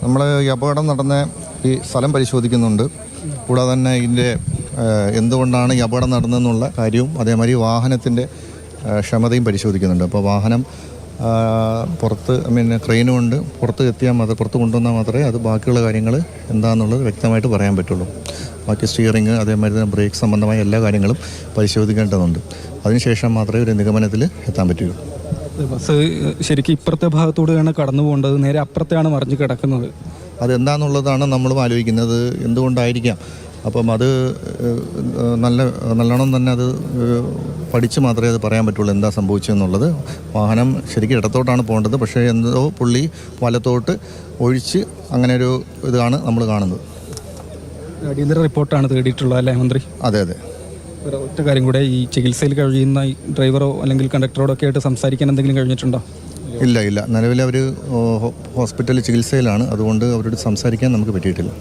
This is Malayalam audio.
നമ്മൾ ഈ അപകടം നടന്ന ഈ സ്ഥലം പരിശോധിക്കുന്നുണ്ട്. കൂടാതെ തന്നെ ഇതിൻ്റെ എന്തുകൊണ്ടാണ് ഈ അപകടം നടന്നതെന്നുള്ള കാര്യവും അതേമാതിരി വാഹനത്തിൻ്റെ ക്ഷമതയും പരിശോധിക്കുന്നുണ്ട്. അപ്പോൾ വാഹനം പുറത്ത് ക്രെയിനും കൊണ്ട് പുറത്ത് എത്തിയാൽ മാത്രമേ, പുറത്ത് കൊണ്ടുവന്നാൽ മാത്രമേ അത് ബാക്കിയുള്ള കാര്യങ്ങൾ എന്താണെന്നുള്ളത് വ്യക്തമായിട്ട് പറയാൻ പറ്റുള്ളൂ. ബാക്കി സ്റ്റിയറിങ് അതേമാതിരി തന്നെ ബ്രേക്ക് സംബന്ധമായ എല്ലാ കാര്യങ്ങളും പരിശോധിക്കേണ്ടതുണ്ട്. അതിനുശേഷം മാത്രമേ ഒരു നിഗമനത്തിൽ എത്താൻ പറ്റുള്ളൂ. ബസ് ശരിക്കും ഇപ്പുറത്തെ ഭാഗത്തൂടെയാണ് കടന്നു പോകേണ്ടത്, നേരെ അപ്പുറത്തെയാണ് മറിഞ്ഞ് കിടക്കുന്നത്. അതെന്താണെന്നുള്ളതാണ് നമ്മളും ആലോചിക്കുന്നത്. എന്തുകൊണ്ടായിരിക്കാം? അപ്പം അത് നല്ലോണം തന്നെ അത് പഠിച്ച് മാത്രമേ അത് പറയാൻ പറ്റുള്ളൂ എന്താ സംഭവിച്ചതെന്നുള്ളത്. വാഹനം ശരിക്കും ഇടത്തോട്ടാണ് പോകേണ്ടത്, പക്ഷേ എന്തോ പുള്ളി വലത്തോട്ട് ഒഴിച്ച് അങ്ങനെ ഒരു ഇതാണ് നമ്മൾ കാണുന്നത്. അടിയന്തര റിപ്പോർട്ടാണ് തേടിയിട്ടുള്ളത് അല്ലേ മന്ത്രി? അതെ അതെ. ഒറ്റ കാര്യം കൂടെ, ഈ ചികിത്സയിൽ കഴിയുന്ന ഈ ഡ്രൈവറോ അല്ലെങ്കിൽ കണ്ടക്ടറോടോ ഒക്കെ ആയിട്ട് സംസാരിക്കാൻ എന്തെങ്കിലും കഴിഞ്ഞിട്ടുണ്ടോ? ഇല്ല, നിലവിൽ അവർ ഹോസ്പിറ്റലിൽ ചികിത്സയിലാണ്. അതുകൊണ്ട് അവരോട് സംസാരിക്കാൻ നമുക്ക് പറ്റിയിട്ടില്ല.